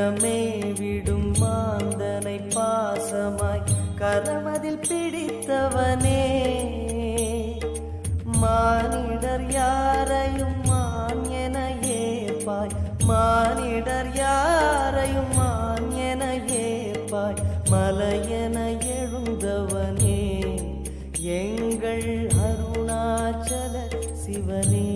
கரமே விடும் மாந்தனை பாசமாய் கரமதில் பிடித்தவனே, மானிடர் யாரையும் மான் என ஏற்பாய், மானிடர் யாரையும் மான் என ஏற்பாய், மலையென எழுந்தவனே எங்கள் அருணாச்சல சிவனே.